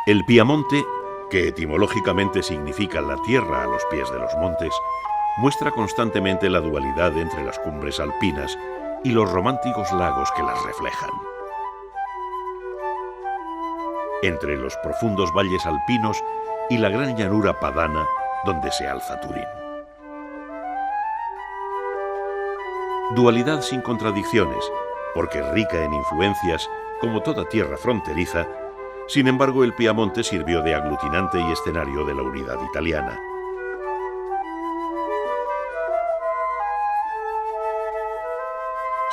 El Piamonte, que etimológicamente significa la tierra a los pies de los montes, muestra constantemente la dualidad entre las cumbres alpinas y los románticos lagos que las reflejan. Entre los profundos valles alpinos y la gran llanura padana donde se alza Turín. Dualidad sin contradicciones, porque rica en influencias, como toda tierra fronteriza. Sin embargo, el Piamonte sirvió de aglutinante y escenario de la unidad italiana.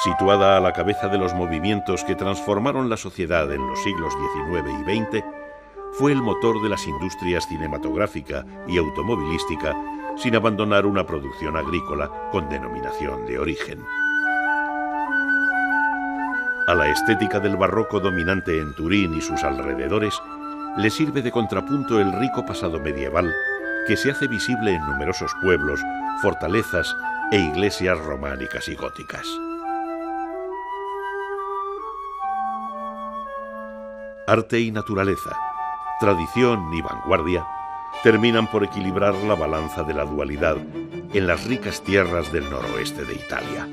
Situada a la cabeza de los movimientos que transformaron la sociedad en los siglos XIX y XX, fue el motor de las industrias cinematográfica y automovilística, sin abandonar una producción agrícola con denominación de origen. A la estética del barroco dominante en Turín y sus alrededores le sirve de contrapunto el rico pasado medieval que se hace visible en numerosos pueblos, fortalezas e iglesias románicas y góticas. Arte y naturaleza, tradición y vanguardia terminan por equilibrar la balanza de la dualidad en las ricas tierras del noroeste de Italia.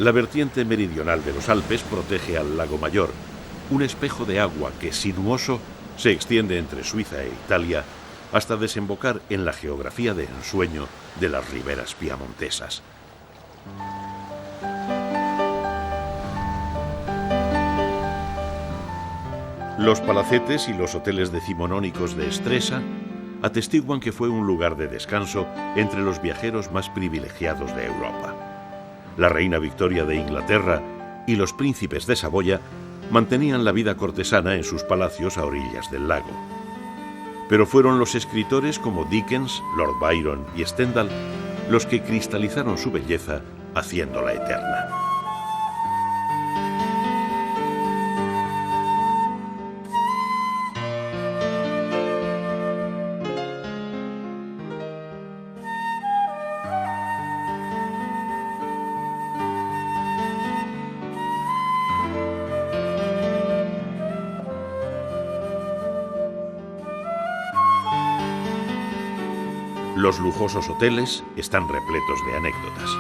La vertiente meridional de los Alpes protege al Lago Mayor, un espejo de agua que, sinuoso, se extiende entre Suiza e Italia hasta desembocar en la geografía de ensueño de las riberas piamontesas. Los palacetes y los hoteles decimonónicos de Stresa atestiguan que fue un lugar de descanso entre los viajeros más privilegiados de Europa. La reina Victoria de Inglaterra y los príncipes de Saboya mantenían la vida cortesana en sus palacios a orillas del lago. Pero fueron los escritores como Dickens, Lord Byron y Stendhal los que cristalizaron su belleza, haciéndola eterna. Los lujosos hoteles están repletos de anécdotas.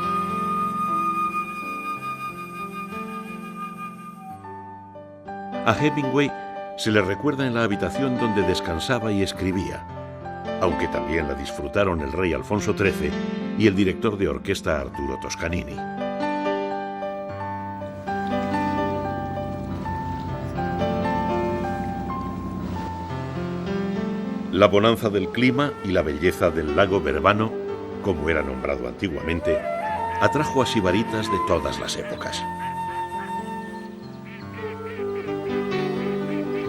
A Hemingway se le recuerda en la habitación donde descansaba y escribía, aunque también la disfrutaron el rey Alfonso XIII y el director de orquesta Arturo Toscanini. La bonanza del clima y la belleza del lago Verbano, como era nombrado antiguamente, atrajo a sibaritas de todas las épocas.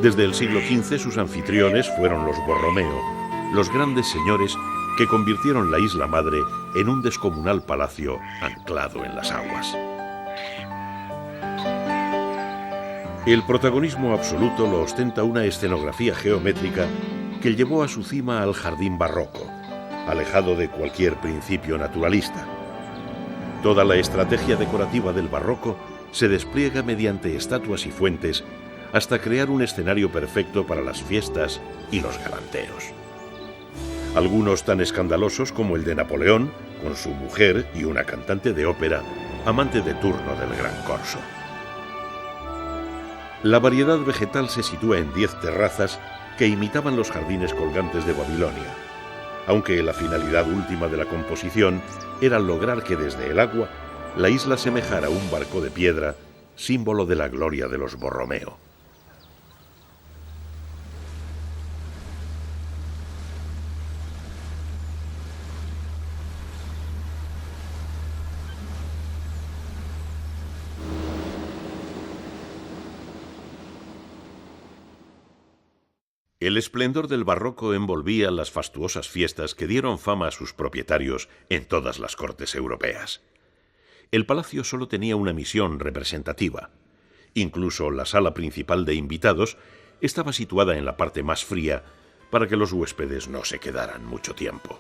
Desde el siglo XV sus anfitriones fueron los Borromeo, los grandes señores que convirtieron la isla madre en un descomunal palacio anclado en las aguas. El protagonismo absoluto lo ostenta una escenografía geométrica que llevó a su cima al jardín barroco, alejado de cualquier principio naturalista. Toda la estrategia decorativa del barroco se despliega mediante estatuas y fuentes hasta crear un escenario perfecto para las fiestas y los galanteos. Algunos tan escandalosos como el de Napoleón, con su mujer y una cantante de ópera, amante de turno del Gran Corso. La variedad vegetal se sitúa en 10 terrazas que imitaban los jardines colgantes de Babilonia, aunque la finalidad última de la composición era lograr que desde el agua la isla semejara un barco de piedra, símbolo de la gloria de los Borromeo. El esplendor del barroco envolvía las fastuosas fiestas que dieron fama a sus propietarios en todas las cortes europeas. El palacio solo tenía una misión representativa. Incluso la sala principal de invitados estaba situada en la parte más fría para que los huéspedes no se quedaran mucho tiempo.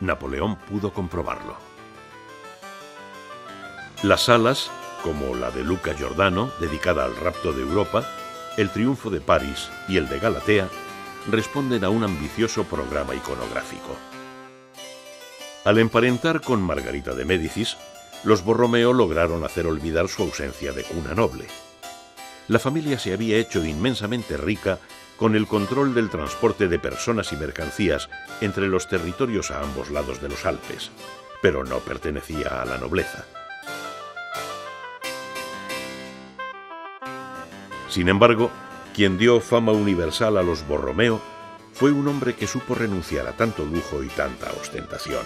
Napoleón pudo comprobarlo. Las salas, como la de Luca Giordano, dedicada al rapto de Europa, el triunfo de París y el de Galatea, responden a un ambicioso programa iconográfico. Al emparentar con Margarita de Médicis, los Borromeo lograron hacer olvidar su ausencia de cuna noble. La familia se había hecho inmensamente rica con el control del transporte de personas y mercancías entre los territorios a ambos lados de los Alpes, pero no pertenecía a la nobleza. Sin embargo, quien dio fama universal a los Borromeo fue un hombre que supo renunciar a tanto lujo y tanta ostentación: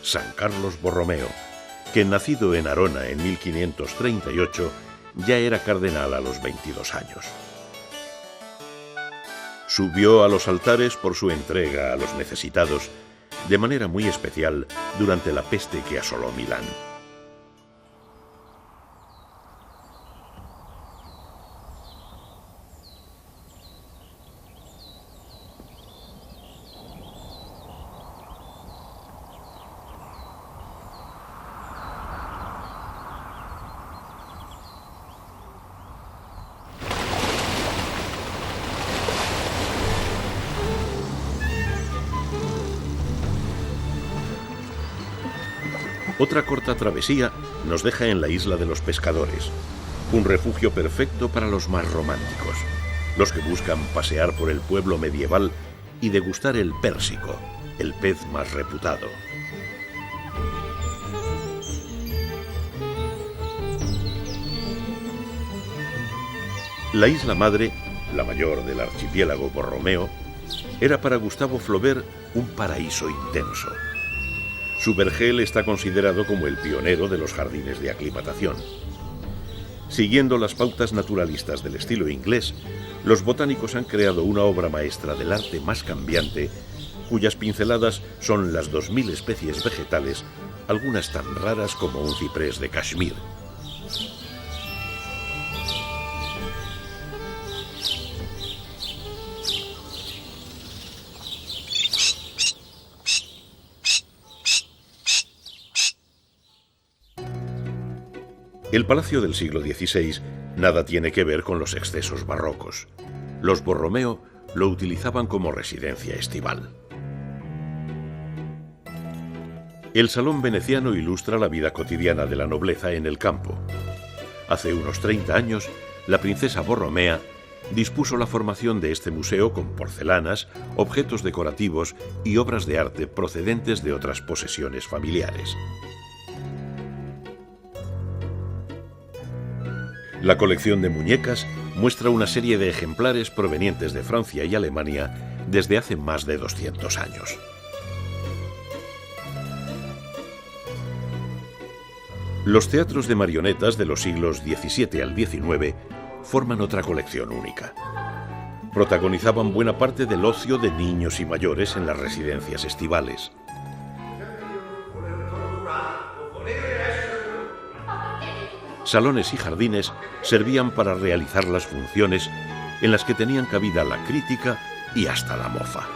San Carlos Borromeo, que nacido en Arona en 1538, ya era cardenal a los 22 años. Subió a los altares por su entrega a los necesitados, de manera muy especial durante la peste que asoló Milán. Otra corta travesía nos deja en la isla de los pescadores, un refugio perfecto para los más románticos, los que buscan pasear por el pueblo medieval y degustar el pérsico, el pez más reputado. La isla madre, la mayor del archipiélago Borromeo, era para Gustavo Flaubert un paraíso intenso. Su vergel está considerado como el pionero de los jardines de aclimatación. Siguiendo las pautas naturalistas del estilo inglés, los botánicos han creado una obra maestra del arte más cambiante, cuyas pinceladas son las 2000 especies vegetales, algunas tan raras como un ciprés de Kashmir. El palacio del siglo XVI nada tiene que ver con los excesos barrocos. Los Borromeo lo utilizaban como residencia estival. El salón veneciano ilustra la vida cotidiana de la nobleza en el campo. Hace unos 30 años, la princesa Borromea dispuso la formación de este museo con porcelanas, objetos decorativos y obras de arte procedentes de otras posesiones familiares. La colección de muñecas muestra una serie de ejemplares provenientes de Francia y Alemania desde hace más de 200 años. Los teatros de marionetas de los siglos XVII al XIX forman otra colección única. Protagonizaban buena parte del ocio de niños y mayores en las residencias estivales. Salones y jardines servían para realizar las funciones en las que tenían cabida la crítica y hasta la mofa.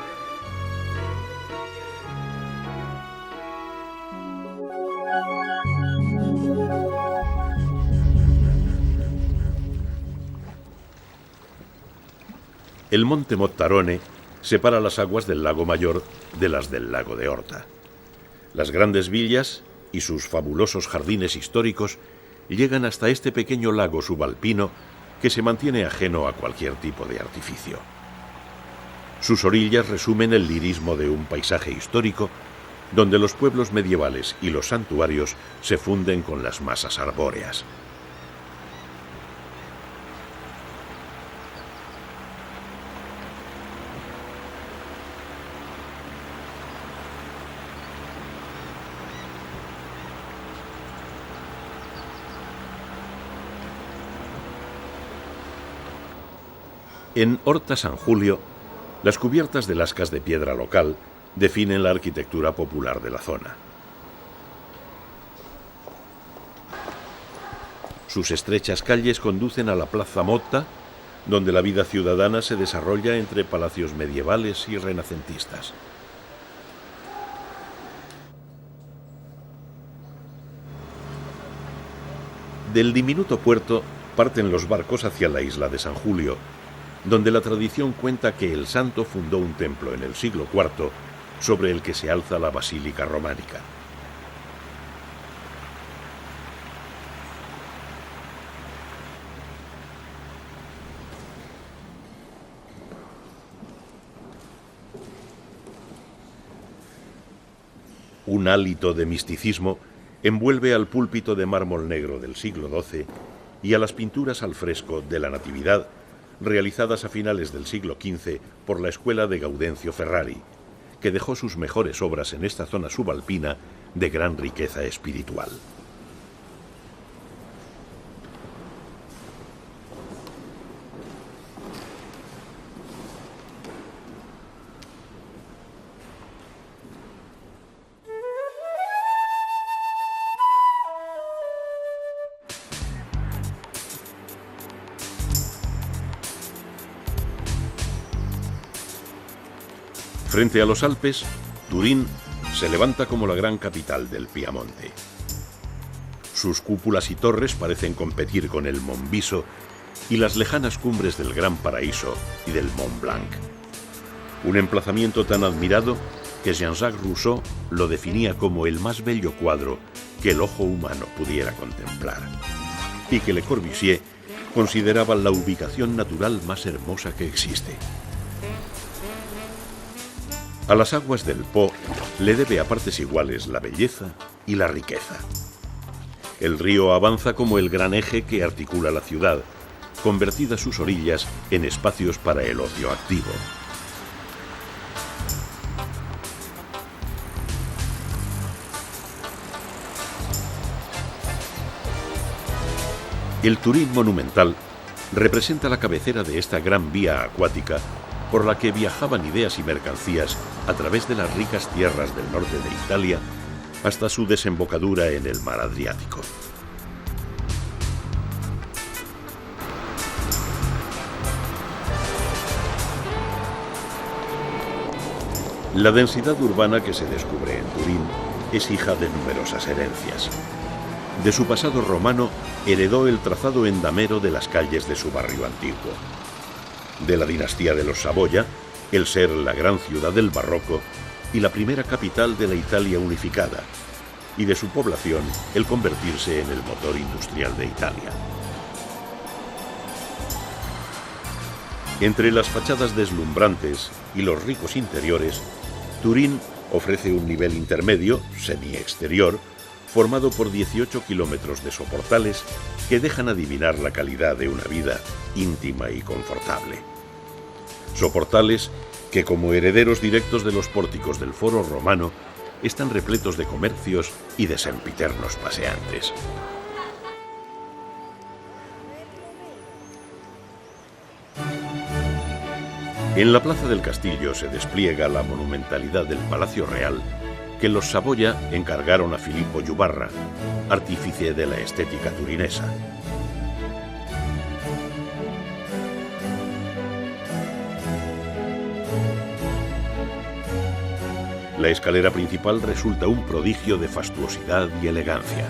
El monte Mottarone separa las aguas del lago Mayor de las del lago de Horta. Las grandes villas, y sus fabulosos jardines históricos llegan hasta este pequeño lago subalpino que se mantiene ajeno a cualquier tipo de artificio. Sus orillas resumen el lirismo de un paisaje histórico donde los pueblos medievales y los santuarios se funden con las masas arbóreas. En Horta San Julio, las cubiertas de lascas de piedra local definen la arquitectura popular de la zona. Sus estrechas calles conducen a la Plaza Motta, donde la vida ciudadana se desarrolla entre palacios medievales y renacentistas. Del diminuto puerto parten los barcos hacia la isla de San Julio, donde la tradición cuenta que el santo fundó un templo en el siglo IV sobre el que se alza la basílica románica. Un hálito de misticismo envuelve al púlpito de mármol negro del siglo XII y a las pinturas al fresco de la Natividad realizadas a finales del siglo XV por la escuela de Gaudencio Ferrari, que dejó sus mejores obras en esta zona subalpina de gran riqueza espiritual. Frente a los Alpes, Turín se levanta como la gran capital del Piamonte. Sus cúpulas y torres parecen competir con el Monviso y las lejanas cumbres del Gran Paraíso y del Mont Blanc. Un emplazamiento tan admirado que Jean-Jacques Rousseau lo definía como el más bello cuadro que el ojo humano pudiera contemplar, y que Le Corbusier consideraba la ubicación natural más hermosa que existe. A las aguas del Po le debe a partes iguales la belleza y la riqueza. El río avanza como el gran eje que articula la ciudad, convertida sus orillas en espacios para el ocio activo. El Turín monumental representa la cabecera de esta gran vía acuática por la que viajaban ideas y mercancías a través de las ricas tierras del norte de Italia hasta su desembocadura en el mar Adriático. La densidad urbana que se descubre en Turín es hija de numerosas herencias. De su pasado romano heredó el trazado endamero de las calles de su barrio antiguo. De la dinastía de los Saboya, el ser la gran ciudad del barroco y la primera capital de la Italia unificada, y de su población el convertirse en el motor industrial de Italia. Entre las fachadas deslumbrantes y los ricos interiores, Turín ofrece un nivel intermedio, semi-exterior, formado por 18 kilómetros de soportales que dejan adivinar la calidad de una vida íntima y confortable. Soportales que, como herederos directos de los pórticos del Foro Romano, están repletos de comercios y de sempiternos paseantes. En la plaza del castillo se despliega la monumentalidad del Palacio Real que los Saboya encargaron a Filippo Juvarra, artífice de la estética turinesa. La escalera principal resulta un prodigio de fastuosidad y elegancia.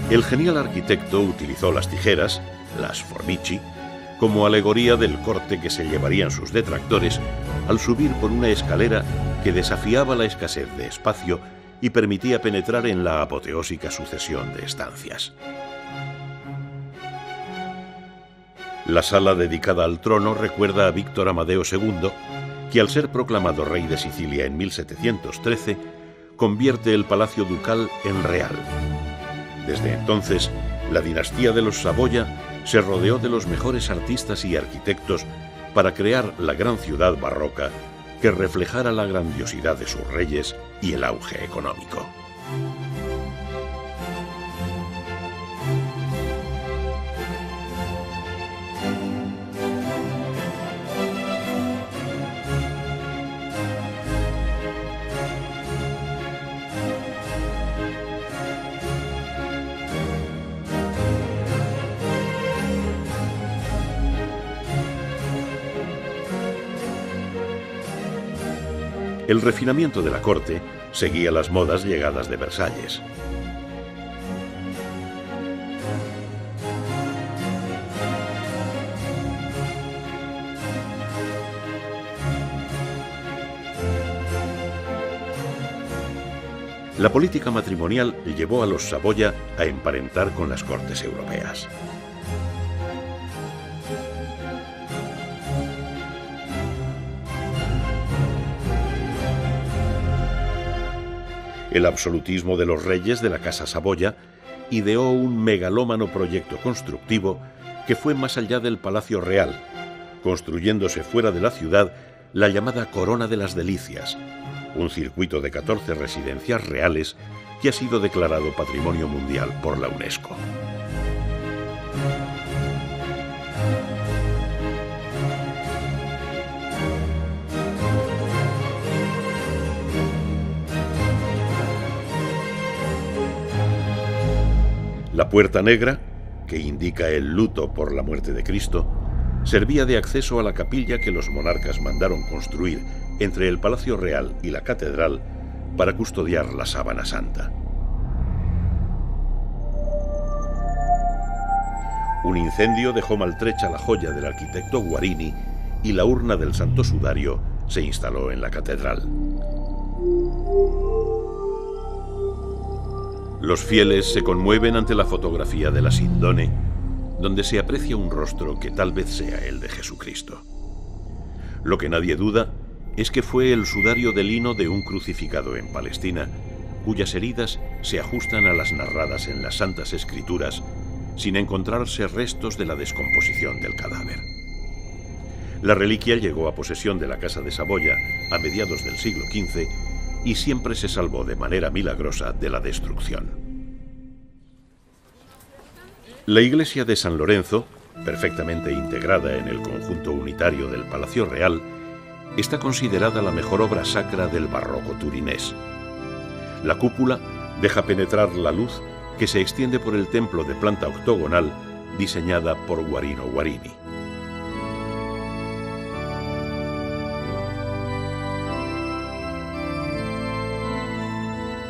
El genial arquitecto utilizó las tijeras, las forbici, como alegoría del corte que se llevarían sus detractores al subir por una escalera que desafiaba la escasez de espacio y permitía penetrar en la apoteósica sucesión de estancias. La sala dedicada al trono recuerda a Víctor Amadeo II, que al ser proclamado rey de Sicilia en 1713, convierte el palacio ducal en real. Desde entonces, la dinastía de los Saboya se rodeó de los mejores artistas y arquitectos para crear la gran ciudad barroca que reflejara la grandiosidad de sus reyes y el auge económico. El refinamiento de la corte seguía las modas llegadas de Versalles. La política matrimonial llevó a los Saboya a emparentar con las cortes europeas. El absolutismo de los reyes de la Casa Saboya ideó un megalómano proyecto constructivo que fue más allá del Palacio Real, construyéndose fuera de la ciudad la llamada Corona de las Delicias, un circuito de 14 residencias reales que ha sido declarado Patrimonio Mundial por la UNESCO. La Puerta Negra, que indica el luto por la muerte de Cristo, servía de acceso a la capilla que los monarcas mandaron construir entre el Palacio Real y la Catedral para custodiar la Sábana Santa. Un incendio dejó maltrecha la joya del arquitecto Guarini y la urna del Santo Sudario se instaló en la catedral. Los fieles se conmueven ante la fotografía de la Sindone, donde se aprecia un rostro que tal vez sea el de Jesucristo. Lo que nadie duda es que fue el sudario de lino de un crucificado en Palestina, cuyas heridas se ajustan a las narradas en las Santas Escrituras, sin encontrarse restos de la descomposición del cadáver. La reliquia llegó a posesión de la Casa de Saboya a mediados del siglo XV y siempre se salvó de manera milagrosa de la destrucción. La iglesia de San Lorenzo, perfectamente integrada en el conjunto unitario del Palacio Real, está considerada la mejor obra sacra del barroco turinés. La cúpula deja penetrar la luz que se extiende por el templo de planta octogonal diseñada por Guarino Guarini.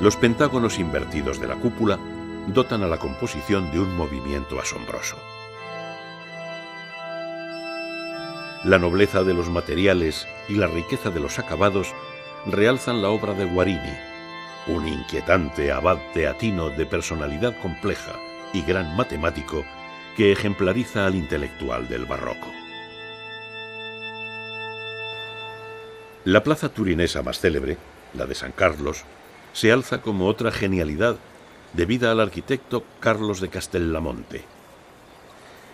Los pentágonos invertidos de la cúpula dotan a la composición de un movimiento asombroso. La nobleza de los materiales y la riqueza de los acabados realzan la obra de Guarini, un inquietante abad teatino de personalidad compleja y gran matemático que ejemplariza al intelectual del barroco. La plaza turinesa más célebre, la de San Carlos, se alza como otra genialidad debida al arquitecto Carlos de Castellamonte.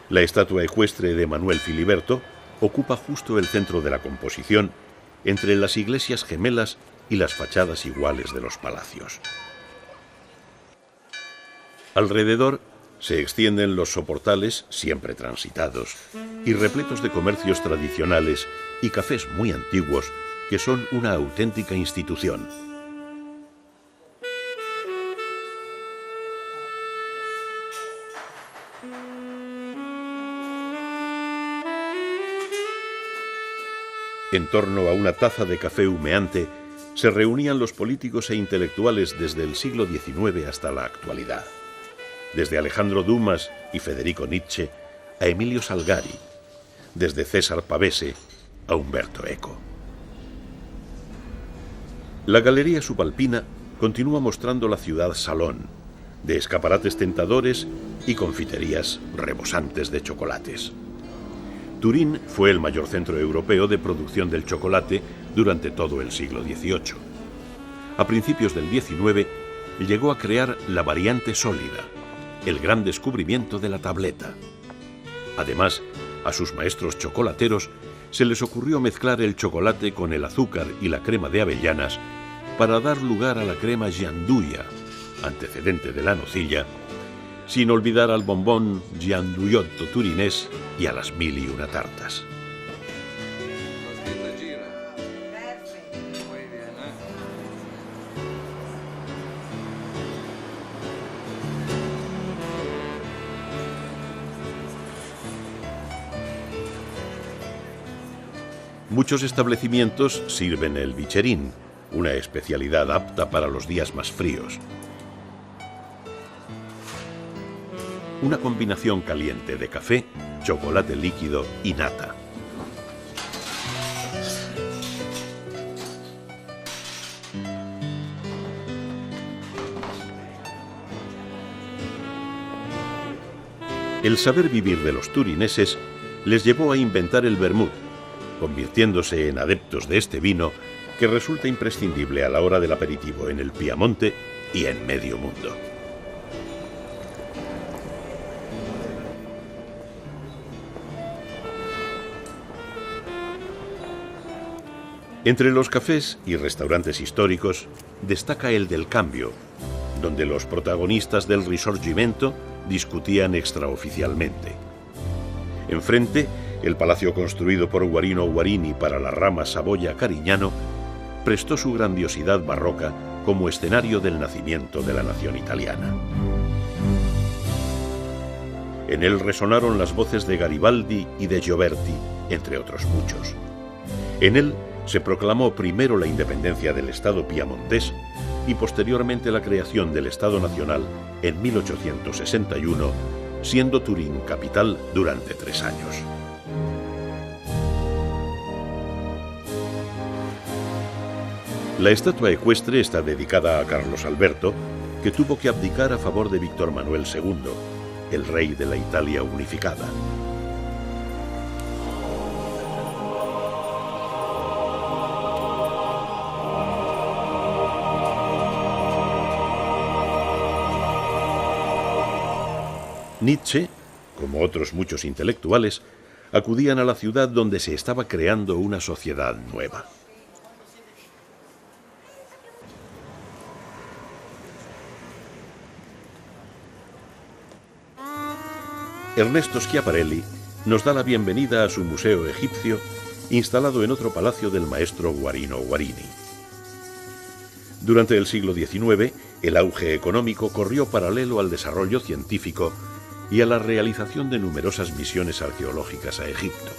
La estatua ecuestre de Manuel Filiberto ocupa justo el centro de la composición, entre las iglesias gemelas y las fachadas iguales de los palacios. Alrededor se extienden los soportales, siempre transitados, y repletos de comercios tradicionales y cafés muy antiguos que son una auténtica institución. En torno a una taza de café humeante se reunían los políticos e intelectuales desde el siglo XIX hasta la actualidad. desde Alejandro Dumas y Federico Nietzsche a Emilio Salgari, desde César Pavese a Umberto Eco. La Galería Subalpina continúa mostrando la ciudad salón, de escaparates tentadores y confiterías rebosantes de chocolates. Turín fue el mayor centro europeo de producción del chocolate durante todo el siglo XVIII. A principios del XIX llegó a crear la variante sólida, el gran descubrimiento de la tableta. Además, a sus maestros chocolateros se les ocurrió mezclar el chocolate con el azúcar y la crema de avellanas para dar lugar a la crema gianduja, antecedente de la nocilla, sin olvidar al bombón gianduiotto turinés y a las 1001 tartas. Muchos establecimientos sirven el bicherín, una especialidad apta para los días más fríos. Una combinación caliente de café, chocolate líquido y nata. El saber vivir de los turineses les llevó a inventar el vermut, convirtiéndose en adeptos de este vino que resulta imprescindible a la hora del aperitivo en el Piamonte y en medio mundo. Entre los cafés y restaurantes históricos destaca el del Cambio, donde los protagonistas del Risorgimento discutían extraoficialmente. Enfrente, el palacio construido por Guarino Guarini para la rama Saboya-Carignano prestó su grandiosidad barroca como escenario del nacimiento de la nación italiana. En él resonaron las voces de Garibaldi y de Gioberti, entre otros muchos. En él se proclamó primero la independencia del Estado piamontés y posteriormente la creación del Estado Nacional en 1861, siendo Turín capital durante 3 años. La estatua ecuestre está dedicada a Carlos Alberto, que tuvo que abdicar a favor de Víctor Manuel II, el rey de la Italia unificada. Nietzsche, como otros muchos intelectuales, acudían a la ciudad donde se estaba creando una sociedad nueva. Ernesto Schiaparelli nos da la bienvenida a su museo egipcio, instalado en otro palacio del maestro Guarino Guarini. Durante el siglo XIX, el auge económico corrió paralelo al desarrollo científico y a la realización de numerosas misiones arqueológicas a Egipto.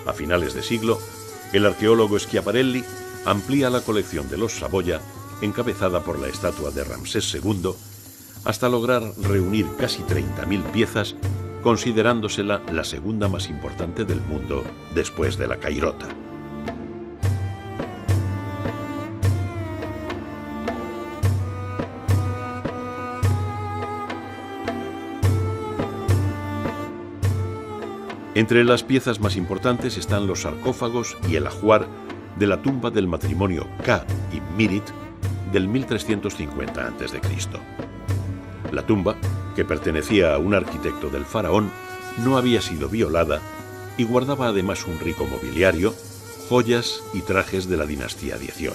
A finales de siglo, el arqueólogo Schiaparelli amplía la colección de los Saboya, encabezada por la estatua de Ramsés II, hasta lograr reunir casi 30.000 piezas, considerándosela la segunda más importante del mundo después de la Cairota. Entre las piezas más importantes están los sarcófagos y el ajuar de la tumba del matrimonio Ka y Mirit del 1350 a.C. La tumba, que pertenecía a un arquitecto del faraón, no había sido violada y guardaba además un rico mobiliario, joyas y trajes de la dinastía XVIII.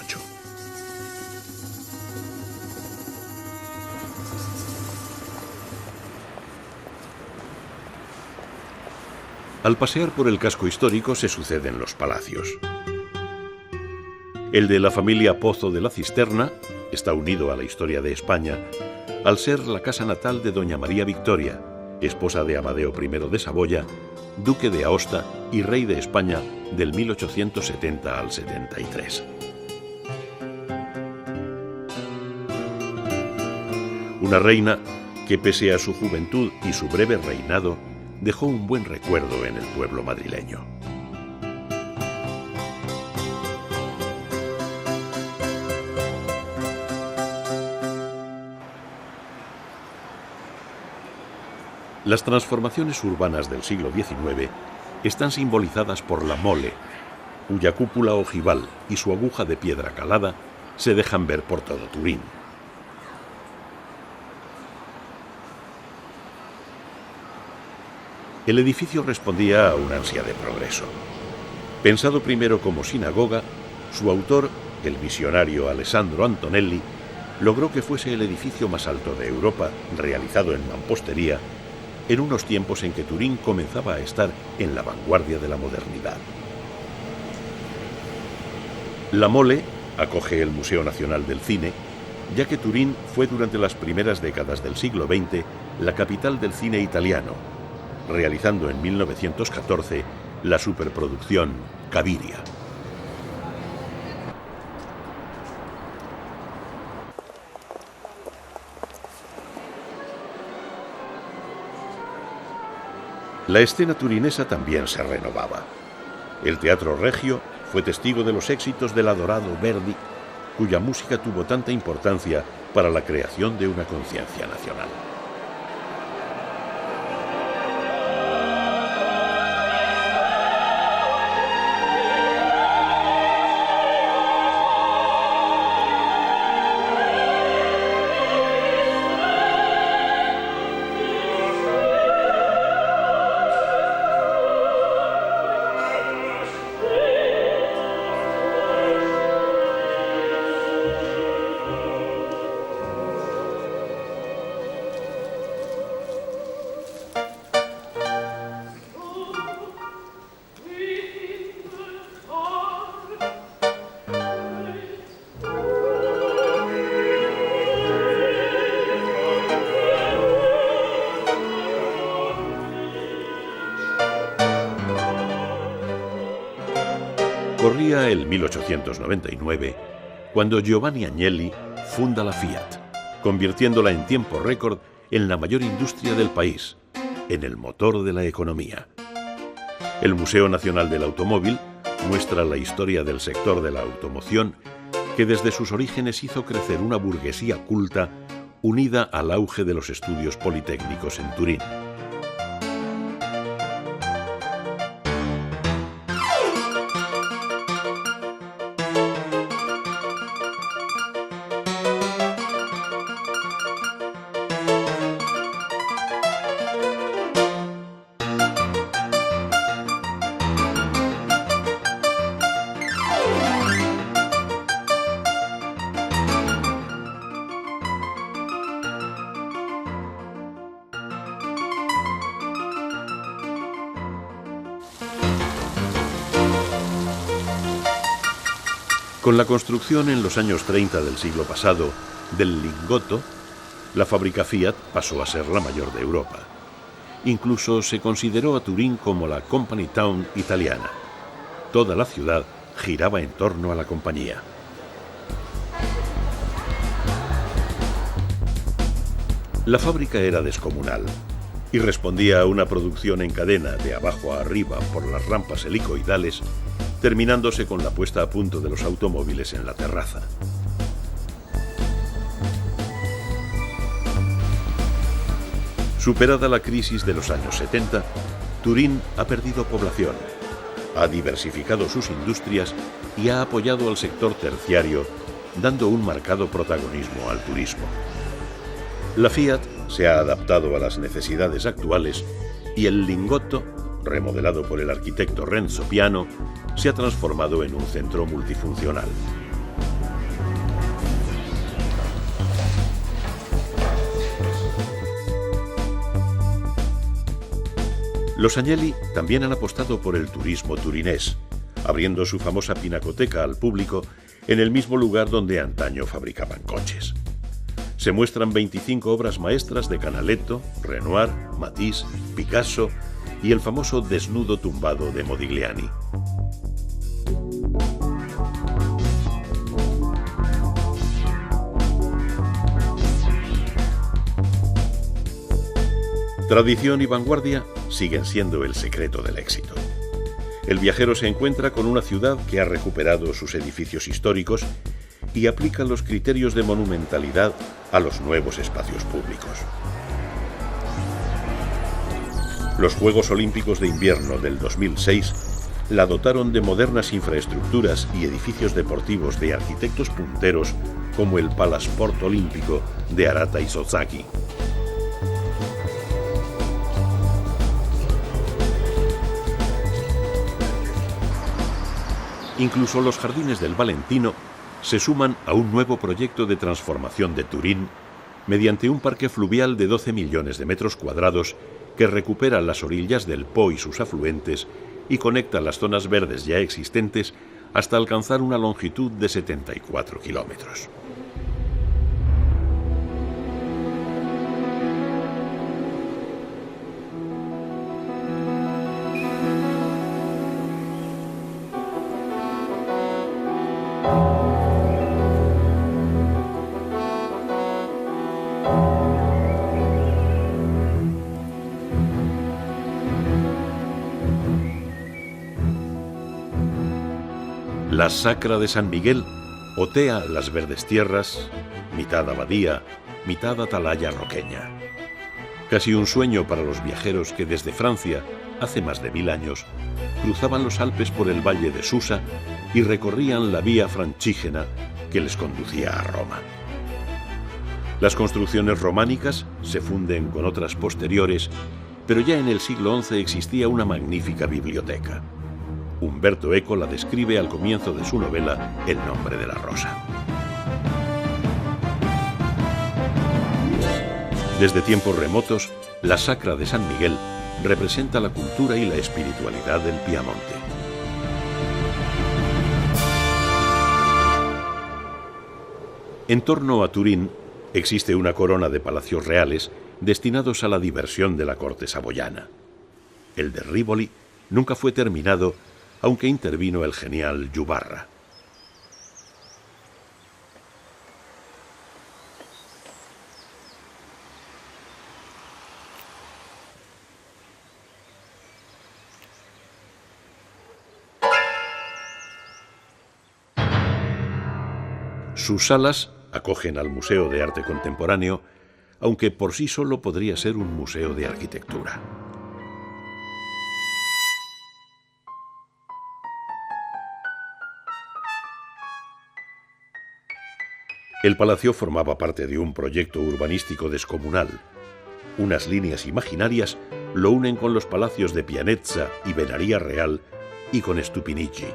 Al pasear por el casco histórico se suceden los palacios. El de la familia Pozo de la Cisterna está unido a la historia de España al ser la casa natal de doña María Victoria, esposa de Amadeo I de Saboya, duque de Aosta y rey de España del 1870 al 73. Una reina que pese a su juventud y su breve reinado, dejó un buen recuerdo en el pueblo madrileño. Las transformaciones urbanas del siglo XIX están simbolizadas por la Mole, cuya cúpula ojival y su aguja de piedra calada se dejan ver por todo Turín. El edificio respondía a un ansia de progreso. Pensado primero como sinagoga, su autor, el visionario Alessandro Antonelli, logró que fuese el edificio más alto de Europa, realizado en mampostería, en unos tiempos en que Turín comenzaba a estar en la vanguardia de la modernidad. La Mole acoge el Museo Nacional del Cine, ya que Turín fue durante las primeras décadas del siglo XX la capital del cine italiano, realizando en 1914 la superproducción Cabiria. La escena turinesa también se renovaba. El Teatro Regio fue testigo de los éxitos del adorado Verdi, cuya música tuvo tanta importancia para la creación de una conciencia nacional. Corría el 1899 cuando Giovanni Agnelli funda la Fiat, convirtiéndola en tiempo récord en la mayor industria del país, en el motor de la economía. El Museo Nacional del Automóvil muestra la historia del sector de la automoción que desde sus orígenes hizo crecer una burguesía culta unida al auge de los estudios politécnicos en Turín. Con la construcción en los años 30 del siglo pasado del Lingotto, la fábrica Fiat pasó a ser la mayor de Europa. Incluso se consideró a Turín como la Company Town italiana. Toda la ciudad giraba en torno a la compañía. La fábrica era descomunal y respondía a una producción en cadena de abajo a arriba por las rampas helicoidales, terminándose con la puesta a punto de los automóviles en la terraza. Superada la crisis de los años 70, Turín ha perdido población, ha diversificado sus industrias y ha apoyado al sector terciario, dando un marcado protagonismo al turismo. La Fiat se ha adaptado a las necesidades actuales y el Lingotto, remodelado por el arquitecto Renzo Piano, se ha transformado en un centro multifuncional. Los Agnelli también han apostado por el turismo turinés, abriendo su famosa pinacoteca al público en el mismo lugar donde antaño fabricaban coches. Se muestran 25 obras maestras de Canaletto, Renoir, Matisse, Picasso y el famoso Desnudo tumbado de Modigliani. Tradición y vanguardia siguen siendo el secreto del éxito. El viajero se encuentra con una ciudad que ha recuperado sus edificios históricos y aplica los criterios de monumentalidad a los nuevos espacios públicos. Los Juegos Olímpicos de Invierno del 2006 la dotaron de modernas infraestructuras y edificios deportivos de arquitectos punteros como el Palasport Olímpico de Arata Isozaki. Incluso los Jardines del Valentino se suman a un nuevo proyecto de transformación de Turín mediante un parque fluvial de 12 millones de metros cuadrados que recupera las orillas del Po y sus afluentes y conecta las zonas verdes ya existentes hasta alcanzar una longitud de 74 kilómetros. La Sacra de San Miguel otea las verdes tierras, mitad abadía, mitad atalaya roqueña. Casi un sueño para los viajeros que desde Francia, hace más de 1000 años, cruzaban los Alpes por el valle de Susa y recorrían la vía Francígena que les conducía a Roma. Las construcciones románicas se funden con otras posteriores, pero ya en el siglo XI existía una magnífica biblioteca. Umberto Eco la describe al comienzo de su novela El nombre de la rosa. Desde tiempos remotos, la Sacra de San Miguel representa la cultura y la espiritualidad del Piamonte. En torno a Turín existe una corona de palacios reales destinados a la diversión de la corte saboyana. El de Rivoli nunca fue terminado, aunque intervino el genial Yubarra. Sus salas acogen al Museo de Arte Contemporáneo, aunque por sí solo podría ser un museo de arquitectura. El palacio formaba parte de un proyecto urbanístico descomunal. Unas líneas imaginarias lo unen con los palacios de Pianezza y Venaria Real y con Stupinici.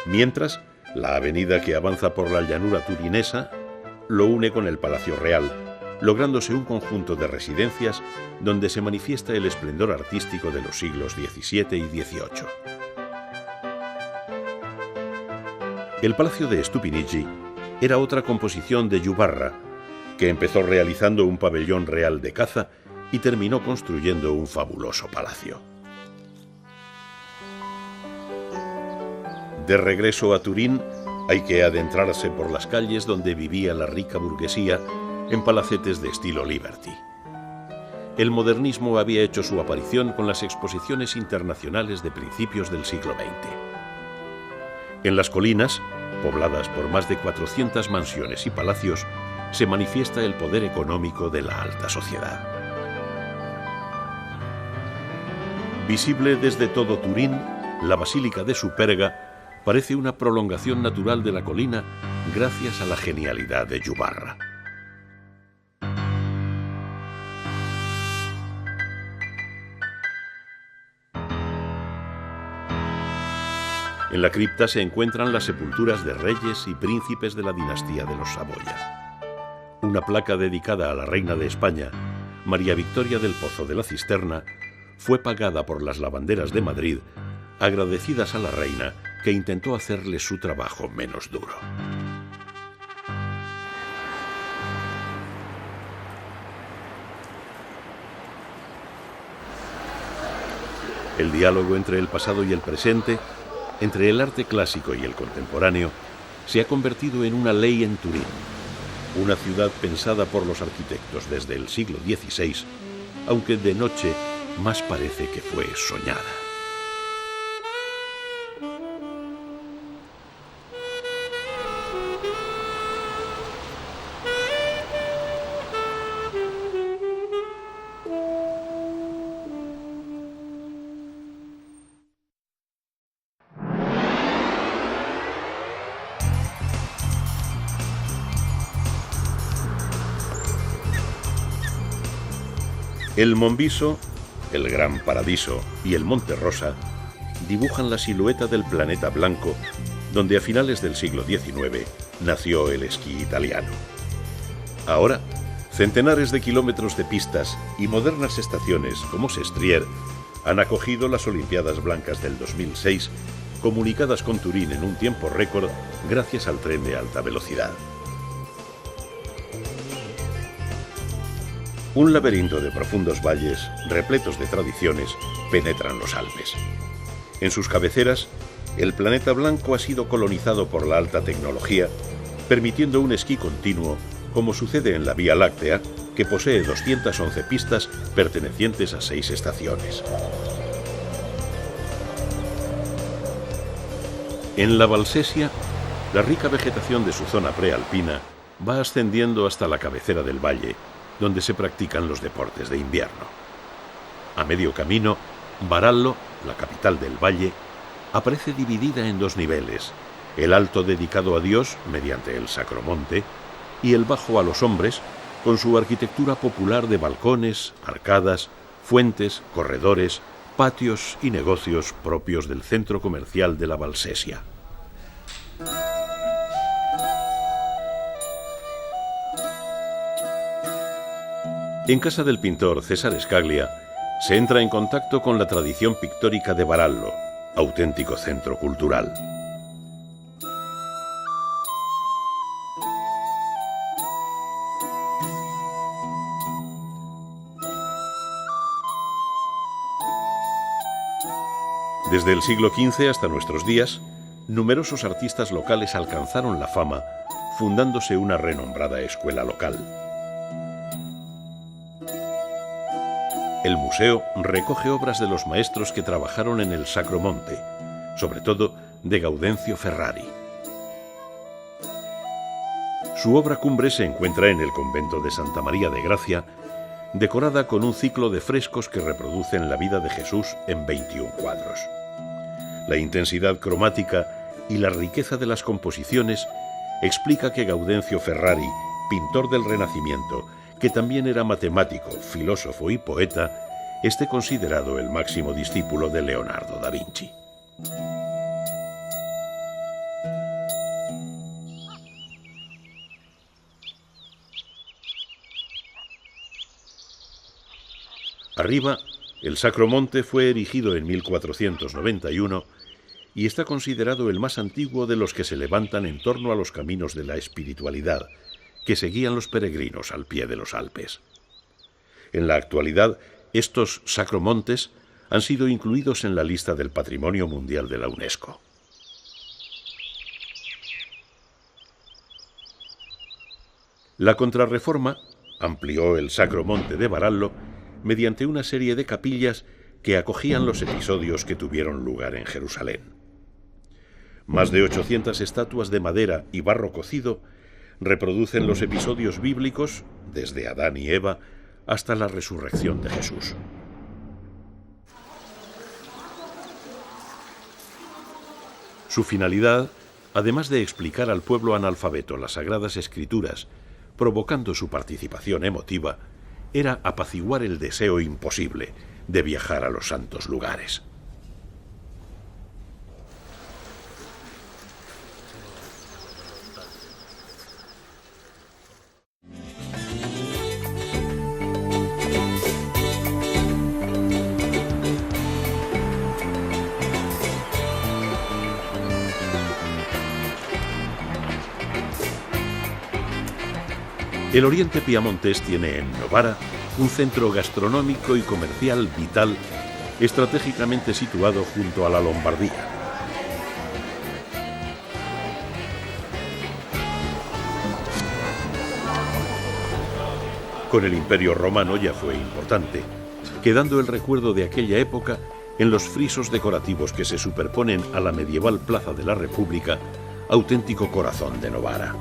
Mientras, la avenida que avanza por la llanura turinesa lo une con el Palacio Real, lográndose un conjunto de residencias donde se manifiesta el esplendor artístico de los siglos XVII y XVIII. El Palacio de Stupinici era otra composición de Yubarra, que empezó realizando un pabellón real de caza y terminó construyendo un fabuloso palacio. De regreso a Turín, hay que adentrarse por las calles donde vivía la rica burguesía en palacetes de estilo Liberty. El modernismo había hecho su aparición con las exposiciones internacionales de principios del siglo XX. En las colinas, pobladas por más de 400 mansiones y palacios, se manifiesta el poder económico de la alta sociedad. Visible desde todo Turín, la Basílica de Superga parece una prolongación natural de la colina gracias a la genialidad de Yubarra. En la cripta se encuentran las sepulturas de reyes y príncipes de la dinastía de los Saboya. Una placa dedicada a la reina de España, María Victoria del Pozo de la Cisterna, fue pagada por las lavanderas de Madrid, agradecidas a la reina que intentó hacerle su trabajo menos duro. El diálogo entre el pasado y el presente, entre el arte clásico y el contemporáneo, se ha convertido en una ley en Turín. una ciudad pensada por los arquitectos desde el siglo XVI, aunque de noche más parece que fue soñada. El Monviso, el Gran Paradiso y el Monte Rosa dibujan la silueta del planeta blanco, donde a finales del siglo XIX nació el esquí italiano. Ahora, centenares de kilómetros de pistas y modernas estaciones como Sestriere han acogido las Olimpiadas Blancas del 2006, comunicadas con Turín en un tiempo récord gracias al tren de alta velocidad. Un laberinto de profundos valles, repletos de tradiciones, penetran los Alpes. En sus cabeceras, el planeta blanco ha sido colonizado por la alta tecnología, permitiendo un esquí continuo, como sucede en la Vía Láctea, que posee 211 pistas pertenecientes a 6 estaciones. En la Valsesia, la rica vegetación de su zona prealpina va ascendiendo hasta la cabecera del valle, donde se practican los deportes de invierno. A medio camino, Varallo, la capital del valle, aparece dividida en 2 niveles, el alto dedicado a Dios mediante el Sacromonte y el bajo a los hombres, con su arquitectura popular de balcones, arcadas, fuentes, corredores, patios y negocios propios del centro comercial de la Valsesia. En casa del pintor César Scaglia se entra en contacto con la tradición pictórica de Varallo, auténtico centro cultural. Desde el siglo XV hasta nuestros días, numerosos artistas locales alcanzaron la fama, fundándose una renombrada escuela local. El museo recoge obras de los maestros que trabajaron en el Sacromonte, sobre todo de Gaudencio Ferrari. Su obra cumbre se encuentra en el convento de Santa María de Gracia, decorada con un ciclo de frescos que reproducen la vida de Jesús en 21 cuadros. La intensidad cromática y la riqueza de las composiciones explica que Gaudencio Ferrari, pintor del Renacimiento, que también era matemático, filósofo y poeta, esté considerado el máximo discípulo de Leonardo da Vinci. Arriba, el Sacromonte fue erigido en 1491 y está considerado el más antiguo de los que se levantan en torno a los caminos de la espiritualidad, que seguían los peregrinos al pie de los Alpes. En la actualidad, estos sacromontes han sido incluidos en la lista del Patrimonio Mundial de la UNESCO. La Contrarreforma amplió el Sacromonte de Varallo mediante una serie de capillas que acogían los episodios que tuvieron lugar en Jerusalén. Más de 800 estatuas de madera y barro cocido reproducen los episodios bíblicos, desde Adán y Eva hasta la resurrección de Jesús. Su finalidad, además de explicar al pueblo analfabeto las Sagradas Escrituras, provocando su participación emotiva, era apaciguar el deseo imposible de viajar a los santos lugares. El oriente piamontés tiene en Novara un centro gastronómico y comercial vital, estratégicamente situado junto a la Lombardía. Con el Imperio Romano ya fue importante, quedando el recuerdo de aquella época en los frisos decorativos que se superponen a la medieval Plaza de la República, auténtico corazón de Novara.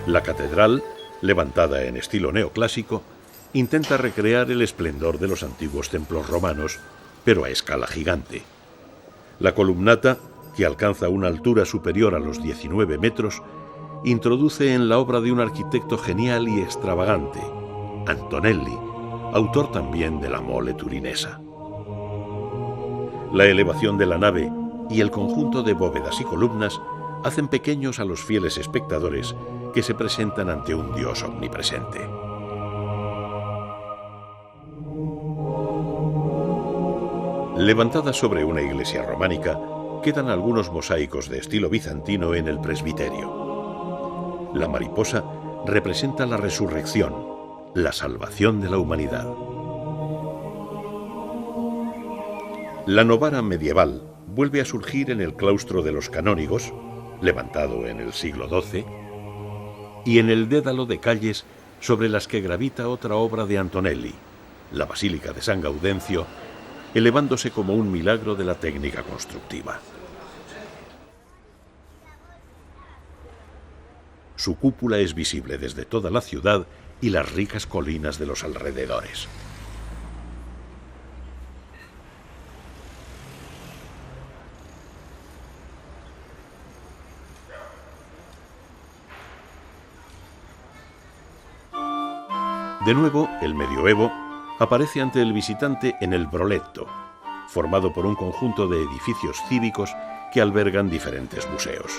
La catedral, levantada en estilo neoclásico, intenta recrear el esplendor de los antiguos templos romanos, pero a escala gigante. La columnata, que alcanza una altura superior a los 19 metros, introduce en la obra de un arquitecto genial y extravagante, Antonelli, autor también de la Mole Turinesa. La elevación de la nave y el conjunto de bóvedas y columnas hacen pequeños a los fieles espectadores que se presentan ante un Dios omnipresente. Levantada sobre una iglesia románica, quedan algunos mosaicos de estilo bizantino en el presbiterio. La mariposa representa la resurrección, la salvación de la humanidad. La Novara medieval vuelve a surgir en el claustro de los canónigos, levantado en el siglo XII, y en el dédalo de calles sobre las que gravita otra obra de Antonelli, la Basílica de San Gaudencio, elevándose como un milagro de la técnica constructiva. Su cúpula es visible desde toda la ciudad y las ricas colinas de los alrededores. De nuevo, el medioevo aparece ante el visitante en el Broletto, formado por un conjunto de edificios cívicos que albergan diferentes museos.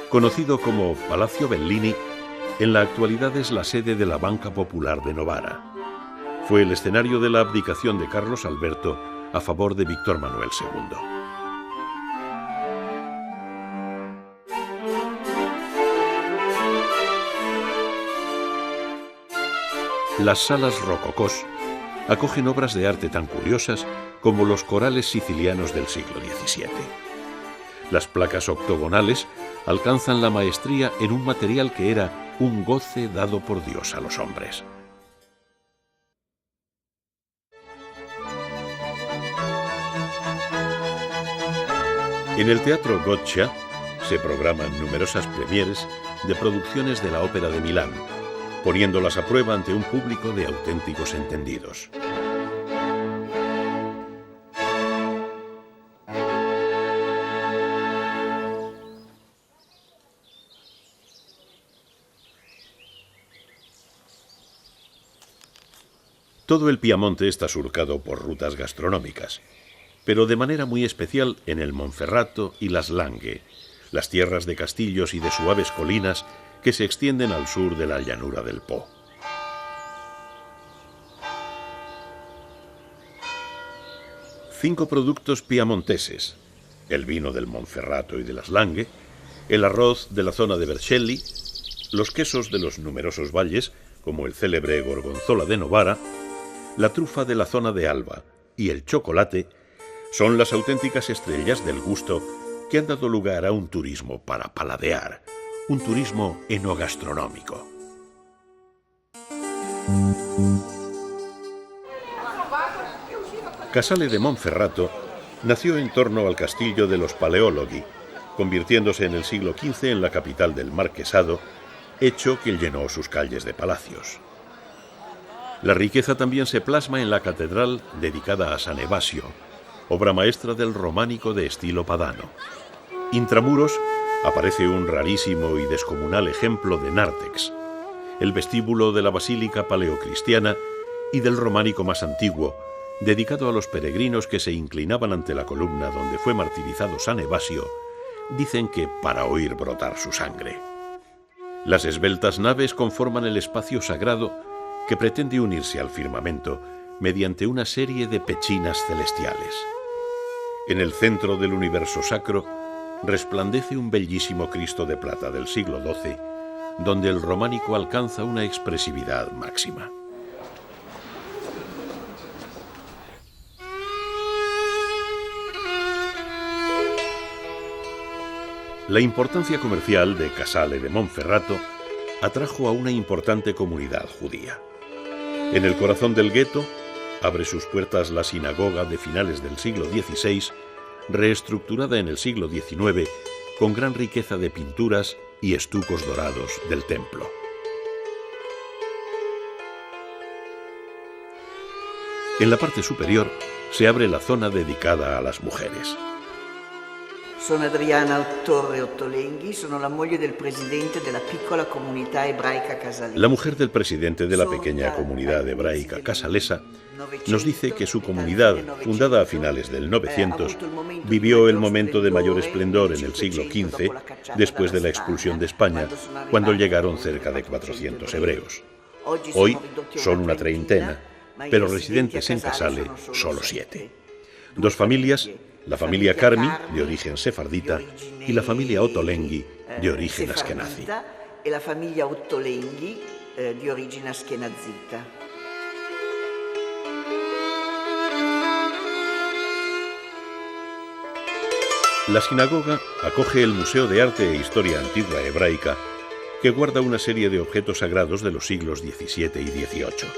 Conocido como Palacio Bellini, en la actualidad es la sede de la Banca Popular de Novara. Fue el escenario de la abdicación de Carlos Alberto a favor de Víctor Manuel II. Las salas rococós acogen obras de arte tan curiosas como los corales sicilianos del siglo XVII. Las placas octogonales alcanzan la maestría en un material que era un goce dado por Dios a los hombres. En el Teatro Goccia se programan numerosas premieres de producciones de la Ópera de Milán, poniéndolas a prueba ante un público de auténticos entendidos. Todo el Piamonte está surcado por rutas gastronómicas, pero de manera muy especial en el Monferrato y las Langhe, las tierras de castillos y de suaves colinas que se extienden al sur de la llanura del Po. Cinco productos piamonteses: el vino del Monferrato y de las Langhe, el arroz de la zona de Vercelli, los quesos de los numerosos valles, como el célebre Gorgonzola de Novara, la trufa de la zona de Alba y el chocolate son las auténticas estrellas del gusto que han dado lugar a un turismo para paladear, un turismo enogastronómico. Casale de Monferrato nació en torno al castillo de los Paleologhi, convirtiéndose en el siglo XV en la capital del marquesado, hecho que llenó sus calles de palacios. La riqueza también se plasma en la catedral dedicada a San Evasio, obra maestra del románico de estilo padano. Intramuros aparece un rarísimo y descomunal ejemplo de nártex, el vestíbulo de la basílica paleocristiana y del románico más antiguo, dedicado a los peregrinos que se inclinaban ante la columna donde fue martirizado San Evasio, dicen que para oír brotar su sangre. Las esbeltas naves conforman el espacio sagrado que pretende unirse al firmamento mediante una serie de pechinas celestiales. En el centro del universo sacro resplandece un bellísimo Cristo de plata del siglo XII, donde el románico alcanza una expresividad máxima. La importancia comercial de Casale de Monferrato atrajo a una importante comunidad judía. En el corazón del gueto abre sus puertas la sinagoga de finales del siglo XVI, reestructurada en el siglo XIX con gran riqueza de pinturas y estucos dorados del templo. En la parte superior se abre la zona dedicada a las mujeres. Sono Adriana Torre Ottolenghi, sono la moglie del presidente della piccola comunità ebraica casalesa. La mujer del presidente de la pequeña comunidad hebraica casalesa nos dice que su comunidad, fundada a finales del 900, vivió el momento de mayor esplendor en el siglo XV, después de la expulsión de España, cuando llegaron cerca de 400 hebreos. Hoy son una treintena, pero residentes en Casale solo 7. 2 familias, la familia Carmi, de origen sefardita, y la familia Ottolenghi, de origen askenazi. Y la familia Ottolenghi, de origen askenazita. La sinagoga acoge el Museo de Arte e Historia Antigua Hebraica, que guarda una serie de objetos sagrados de los siglos XVII y XVIII.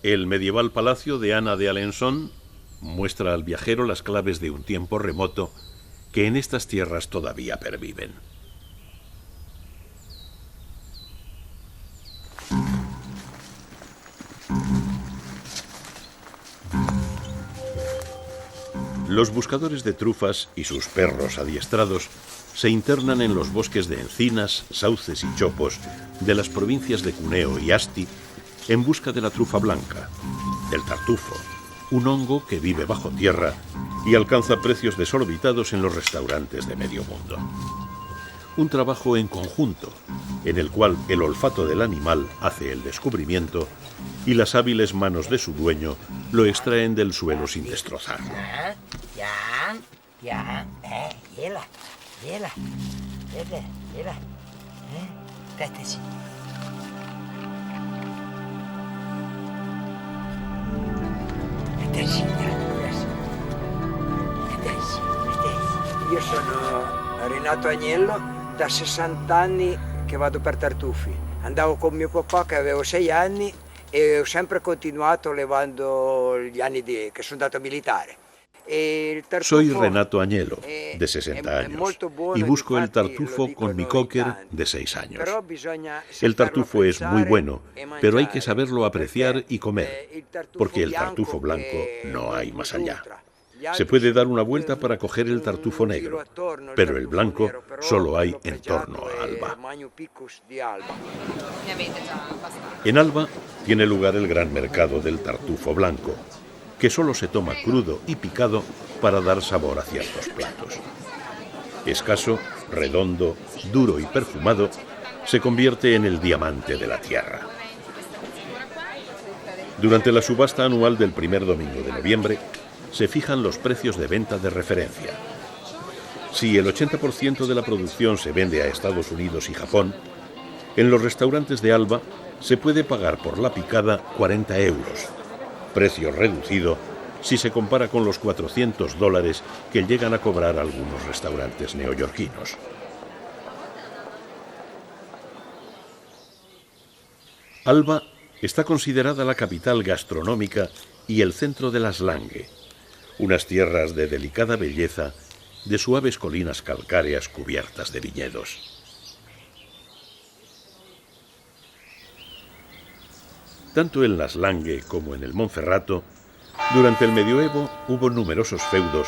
El medieval palacio de Ana de Alençon muestra al viajero las claves de un tiempo remoto que en estas tierras todavía perviven. Los buscadores de trufas y sus perros adiestrados se internan en los bosques de encinas, sauces y chopos de las provincias de Cuneo y Asti en busca de la trufa blanca, el tartufo, un hongo que vive bajo tierra y alcanza precios desorbitados en los restaurantes de medio mundo. Un trabajo en conjunto, en el cual el olfato del animal hace el descubrimiento y las hábiles manos de su dueño lo extraen del suelo sin destrozarlo. Io sono Renato Agnello, da 60 anni che vado per tartufi. Andavo con mio papà che avevo 6 anni e ho sempre continuato levando gli anni che sono andato militare. Soy Renato Agnello, de 60 años, y busco el tartufo con mi cocker de 6 años. El tartufo es muy bueno, pero hay que saberlo apreciar y comer, porque el tartufo blanco no hay más allá. Se puede dar una vuelta para coger el tartufo negro, pero el blanco solo hay en torno a Alba. En Alba tiene lugar el gran mercado del tartufo blanco, que solo se toma crudo y picado para dar sabor a ciertos platos. Escaso, redondo, duro y perfumado, se convierte en el diamante de la tierra. Durante la subasta anual del primer domingo de noviembre, se fijan los precios de venta de referencia. Si el 80% de la producción se vende a Estados Unidos y Japón, en los restaurantes de Alba se puede pagar por la picada 40 euros, precio reducido si se compara con los $400 que llegan a cobrar algunos restaurantes neoyorquinos. Alba está considerada la capital gastronómica y el centro de las Langue, unas tierras de delicada belleza, de suaves colinas calcáreas cubiertas de viñedos. Tanto en las Langue como en el Monferrato, durante el medioevo hubo numerosos feudos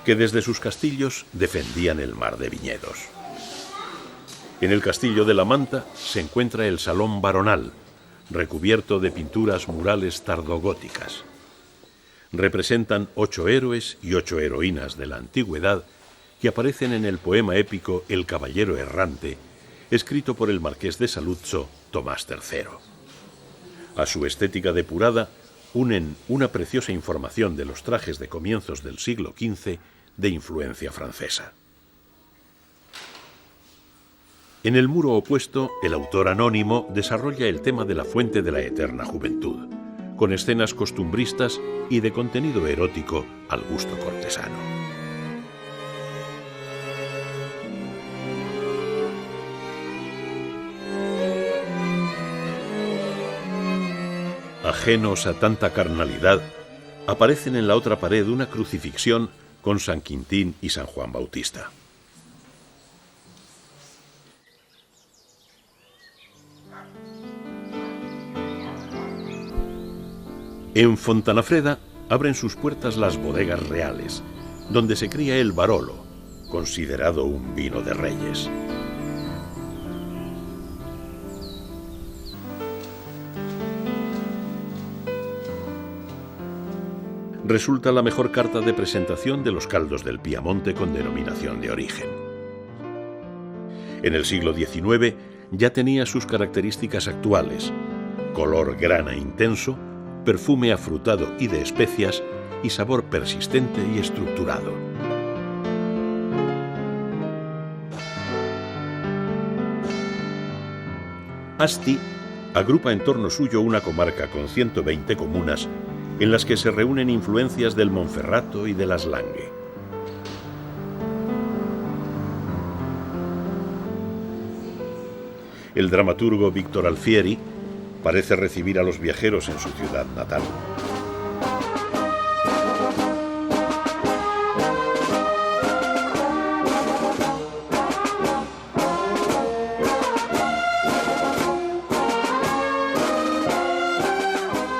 que desde sus castillos defendían el mar de viñedos. En el castillo de la Manta se encuentra el Salón Baronal, recubierto de pinturas murales tardogóticas. Representan 8 héroes y 8 heroínas de la antigüedad que aparecen en el poema épico El Caballero Errante, escrito por el marqués de Saluzzo, Tomás III. A su estética depurada unen una preciosa información de los trajes de comienzos del siglo XV de influencia francesa. En el muro opuesto, el autor anónimo desarrolla el tema de la fuente de la eterna juventud, con escenas costumbristas y de contenido erótico al gusto cortesano. Ajenos a tanta carnalidad, aparecen en la otra pared una crucifixión con San Quintín y San Juan Bautista. En Fontanafreda abren sus puertas las bodegas reales, donde se cría el Barolo, considerado un vino de reyes. Resulta la mejor carta de presentación de los caldos del Piamonte con denominación de origen. En el siglo XIX ya tenía sus características actuales: color grana intenso, perfume afrutado y de especias, y sabor persistente y estructurado. Asti agrupa en torno suyo una comarca con 120 comunas en las que se reúnen influencias del Monferrato y de las Langue. El dramaturgo Víctor Alfieri parece recibir a los viajeros en su ciudad natal.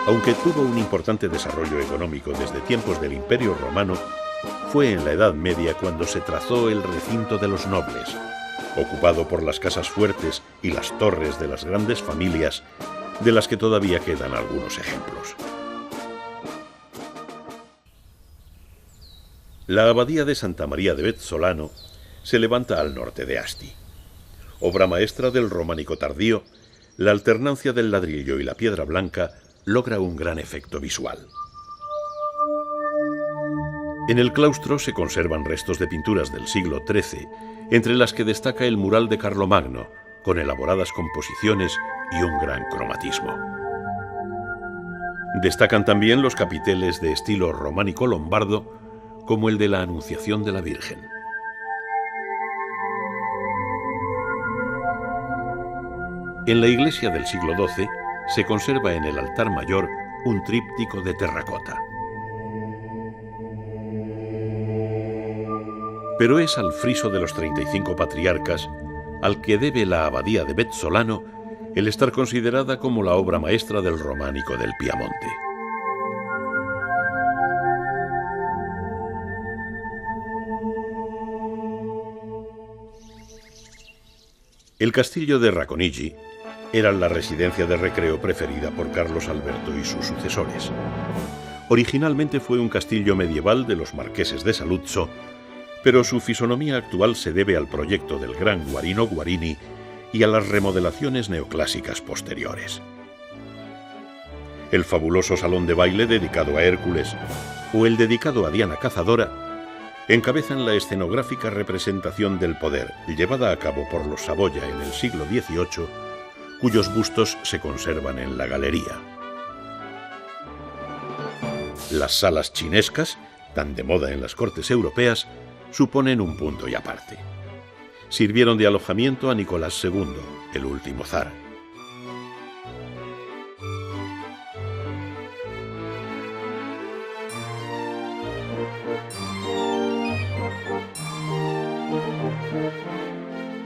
Aunque tuvo un importante desarrollo económico desde tiempos del Imperio Romano, fue en la Edad Media cuando se trazó el recinto de los nobles, ocupado por las casas fuertes y las torres de las grandes familias, de las que todavía quedan algunos ejemplos. La abadía de Santa María de Bezzolano se levanta al norte de Asti. Obra maestra del románico tardío, la alternancia del ladrillo y la piedra blanca logra un gran efecto visual. En el claustro se conservan restos de pinturas del siglo XIII, entre las que destaca el mural de Carlomagno, con elaboradas composiciones y un gran cromatismo. Destacan también los capiteles de estilo románico lombardo, como el de la Anunciación de la Virgen. En la iglesia del siglo XII se conserva en el altar mayor un tríptico de terracota. Pero es al friso de los 35 patriarcas al que debe la abadía de Bezzolano el estar considerada como la obra maestra del románico del Piamonte. El castillo de Racconigi era la residencia de recreo preferida por Carlos Alberto y sus sucesores. Originalmente fue un castillo medieval de los marqueses de Saluzzo, pero su fisonomía actual se debe al proyecto del gran Guarino Guarini y a las remodelaciones neoclásicas posteriores. El fabuloso salón de baile dedicado a Hércules o el dedicado a Diana Cazadora encabezan la escenográfica representación del poder llevada a cabo por los Saboya en el siglo XVIII, cuyos bustos se conservan en la galería. Las salas chinescas, tan de moda en las cortes europeas, suponen un punto y aparte. Sirvieron de alojamiento a Nicolás II, el último zar.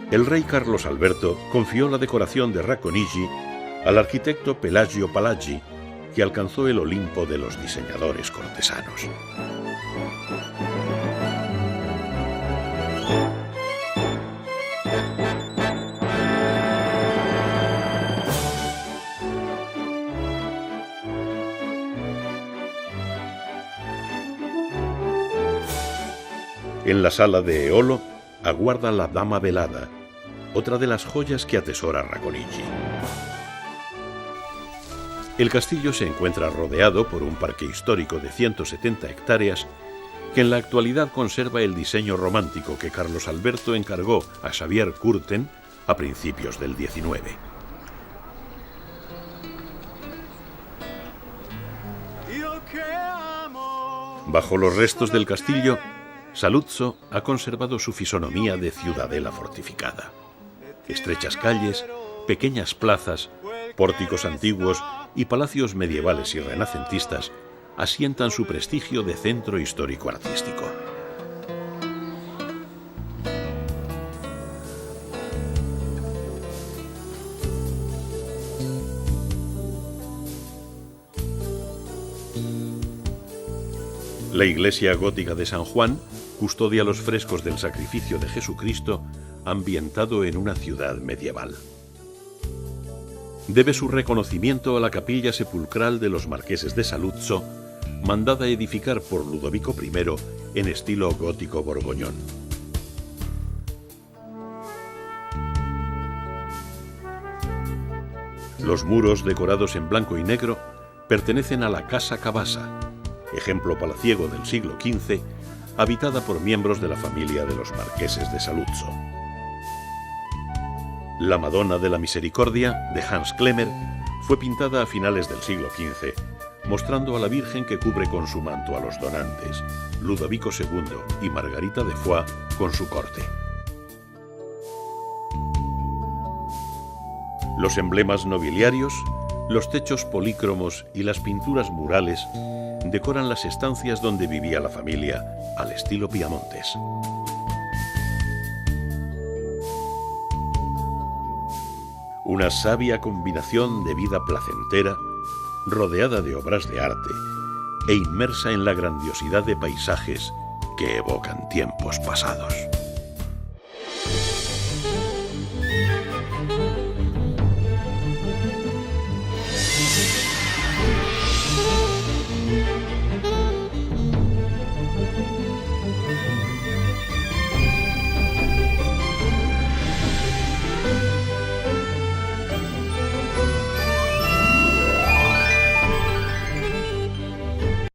El rey Carlos Alberto confió la decoración de Racconigi al arquitecto Pelagio Palagi, que alcanzó el Olimpo de los diseñadores cortesanos. En la sala de Eolo aguarda la Dama Velada, otra de las joyas que atesora Racconigi. El castillo se encuentra rodeado por un parque histórico de 170 hectáreas que en la actualidad conserva el diseño romántico que Carlos Alberto encargó a Xavier Curten, a principios del XIX. Bajo los restos del castillo, Saluzzo ha conservado su fisonomía de ciudadela fortificada. Estrechas calles, pequeñas plazas, pórticos antiguos y palacios medievales y renacentistas asientan su prestigio de centro histórico artístico. La iglesia gótica de San Juan custodia los frescos del sacrificio de Jesucristo ambientado en una ciudad medieval. Debe su reconocimiento a la capilla sepulcral de los marqueses de Saluzzo, mandada edificar por Ludovico I en estilo gótico borgoñón. Los muros, decorados en blanco y negro, pertenecen a la Casa Cabasa, ejemplo palaciego del siglo XV, habitada por miembros de la familia de los marqueses de Saluzzo. La Madonna de la Misericordia, de Hans Klemmer, fue pintada a finales del siglo XV, mostrando a la Virgen que cubre con su manto a los donantes, Ludovico II y Margarita de Foix con su corte. Los emblemas nobiliarios, los techos polícromos y las pinturas murales decoran las estancias donde vivía la familia al estilo piamontés. Una sabia combinación de vida placentera, rodeada de obras de arte e inmersa en la grandiosidad de paisajes que evocan tiempos pasados.